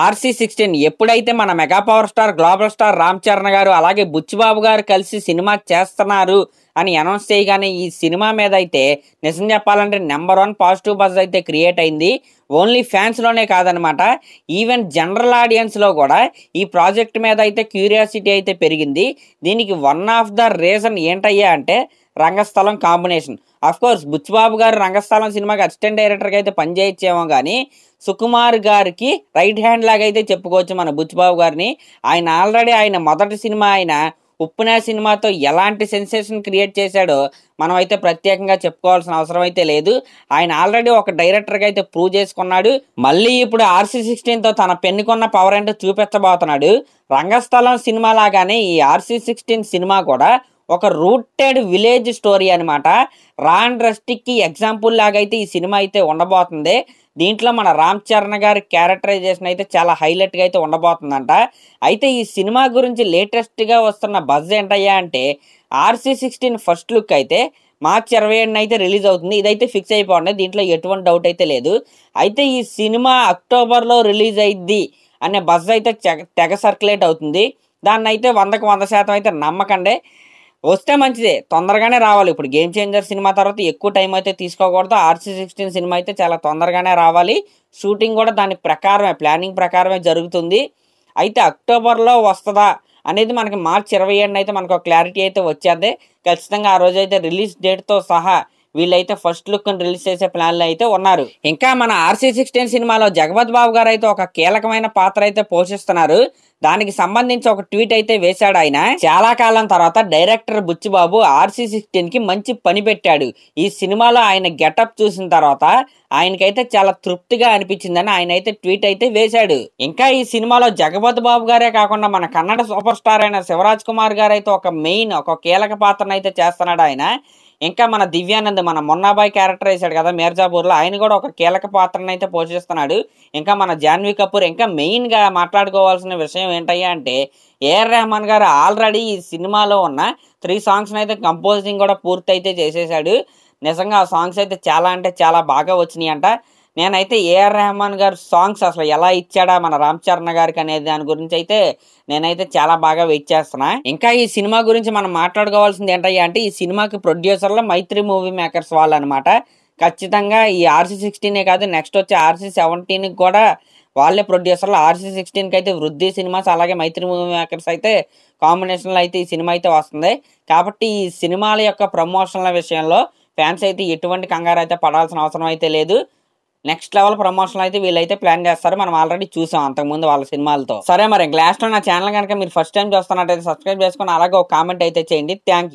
RC16 ఎప్పుడైతే మన mega power star global star Ram Charan గారు అలాగే బుచ్చిబాబు గారు కలిసి సినిమా చేస్తున్నారు అని అనౌన్స్ చేయగానే ఈ సినిమా మీద అయితే నిజం చెప్పాలంటే నెంబర్ 1 పాజిటివ్ బజ్ అయితే క్రియేట్ అయింది. ఓన్లీ ఫ్యాన్స్లోనే కాదనమాట, ఈవెన్ జనరల్ ఆడియన్స్లో కూడా ఈ ప్రాజెక్ట్ మీద అయితే క్యూరియాసిటీ అయితే పెరిగింది. దీనికి వన్ ఆఫ్ ద రీజన్ ఏంటయ్యా అంటే రంగస్థలం కాంబినేషన్. అఫ్ కోర్స్ బుచ్చిబాబు గారు రంగస్థలం సినిమాకి అసిస్టెంట్ డైరెక్టర్గా అయితే పనిచేయచ్చేమో కానీ సుకుమార్ గారికి రైట్ హ్యాండ్ లాగా అయితే చెప్పుకోవచ్చు మన బుచ్చిబాబు గారిని. ఆయన ఆల్రెడీ ఆయన మొదటి సినిమా అయిన ఉప్పునా సినిమాతో ఎలాంటి సెన్సేషన్ క్రియేట్ చేశాడో మనం అయితే ప్రత్యేకంగా చెప్పుకోవాల్సిన అవసరం అయితే లేదు. ఆయన ఆల్రెడీ ఒక డైరెక్టర్గా అయితే ప్రూవ్ చేసుకున్నాడు. మళ్ళీ ఇప్పుడు RC16తో తన పెన్నుకున్న పవర్ ఏంటో చూపించబోతున్నాడు. రంగస్థలం సినిమా లాగానే ఈ RC16 సినిమా కూడా ఒక రూటెడ్ విలేజ్ స్టోరీ అనమాట. రాన్ రస్టిక్కి ఎగ్జాంపుల్ లాగా అయితే ఈ సినిమా అయితే ఉండబోతుంది. దీంట్లో మన రామ్ చరణ్ గారి క్యారెక్టరైజేషన్ అయితే చాలా హైలైట్గా అయితే ఉండబోతుందంట. అయితే ఈ సినిమా గురించి లేటెస్ట్గా వస్తున్న బజ్ ఏంటయ్యా అంటే RC16 ఫస్ట్ లుక్ అయితే మార్చి 27న అయితే రిలీజ్ అవుతుంది. ఇదైతే ఫిక్స్ అయిపోండి, దీంట్లో ఎటువంటి డౌట్ అయితే లేదు. అయితే ఈ సినిమా అక్టోబర్లో రిలీజ్ అయ్యిద్ది అనే బజ్ అయితే తెగ సర్క్యులేట్ అవుతుంది. దాన్ని అయితే 100కి 100% అయితే నమ్మకండి. వస్తే మంచిదే, తొందరగానే రావాలి. ఇప్పుడు గేమ్ చేంజర్ సినిమా తర్వాత ఎక్కువ టైం అయితే తీసుకోకూడదు. RC16 సినిమా అయితే చాలా తొందరగానే రావాలి. షూటింగ్ కూడా దాని ప్రకారమే, ప్లానింగ్ ప్రకారమే జరుగుతుంది. అయితే అక్టోబర్లో వస్తుందా అనేది మనకి మార్చి 27న అయితే మనకు క్లారిటీ అయితే వచ్చేది. ఖచ్చితంగా ఆ రోజు అయితే రిలీజ్ డేట్తో సహా వీళ్ళైతే ఫస్ట్ లుక్ రిలీజ్ చేసే ప్లాన్లు అయితే ఉన్నారు. ఇంకా మన RC16 సినిమాలో జగపతి బాబు గారు అయితే ఒక కీలకమైన పాత్ర అయితే పోషిస్తున్నారు. దానికి సంబంధించి ఒక ట్వీట్ అయితే వేశాడు ఆయన. చాలా కాలం తర్వాత డైరెక్టర్ బుచ్చిబాబు RC16కి మంచి పని పెట్టాడు. ఈ సినిమాలో ఆయన గెటప్ చూసిన తర్వాత ఆయనకైతే చాలా తృప్తిగా అనిపించిందని ఆయన అయితే ట్వీట్ అయితే వేశాడు. ఇంకా ఈ సినిమాలో జగపతి బాబు గారే కాకుండా మన కన్నడ సూపర్ స్టార్ అయిన శివరాజ్ కుమార్ గారు అయితే ఒక కీలక పాత్రను అయితే చేస్తున్నాడు ఆయన. ఇంకా మన దివ్యానంద్ మన మొన్నాబాయ్ క్యారెక్టర్ వేసాడు కదా మీర్జాపూర్లో, ఆయన కూడా ఒక కీలక పాత్రను అయితే పోషిస్తున్నాడు. ఇంకా మన జాన్వీ కపూర్. ఇంకా మెయిన్గా మాట్లాడుకోవాల్సిన విషయం ఏంటయ్యా అంటే AR రెహమాన్ గారు ఆల్రెడీ ఈ సినిమాలో ఉన్న 3 సాంగ్స్ని అయితే కంపోజింగ్ కూడా పూర్తి అయితే చేసేసాడు. నిజంగా ఆ సాంగ్స్ అయితే చాలా అంటే చాలా బాగా వచ్చినాయి అంట. నేనైతే AR రెహమాన్ గారు సాంగ్స్ అసలు ఎలా ఇచ్చాడా మన రామ్ చరణ్ గారికి అనేది దాని గురించి అయితే నేనైతే చాలా బాగా వెయిట్ చేస్తున్నా. ఇంకా ఈ సినిమా గురించి మనం మాట్లాడుకోవాల్సింది ఏంటయ్యా అంటే ఈ సినిమాకి ప్రొడ్యూసర్లో మైత్రి మూవీ మేకర్స్ వాళ్ళు అనమాట. ఖచ్చితంగా ఈ RC16 కాదు, నెక్స్ట్ వచ్చే RC17కి కూడా వాళ్ళే ప్రొడ్యూసర్లు. RC16కి అయితే వృద్ధి సినిమాస్ అలాగే మైత్రి మూవీ మేకర్స్ అయితే కాంబినేషన్లో అయితే ఈ సినిమా అయితే వస్తుంది. కాబట్టి ఈ సినిమాల యొక్క ప్రమోషన్ల విషయంలో ఫ్యాన్స్ అయితే ఎటువంటి కంగారు అయితే పడాల్సిన అవసరం అయితే లేదు. నెక్స్ట్ లెవెల్ ప్రమోషన్ అయితే వీళ్ళైతే ప్లాన్ చేస్తారు. మనం ఆల్రెడీ చూసాం అంతకుముందు వాళ్ళ సినిమాలతో. సరే మరి లాస్ట్లో నా ఛానల్ కనుక మీరు ఫస్ట్ టైం చూస్తున్నట్టయితే సబ్స్క్రైబ్ చేసుకుని అలాగే ఒక కామెంట్ అయితే చేయండి. Thank you.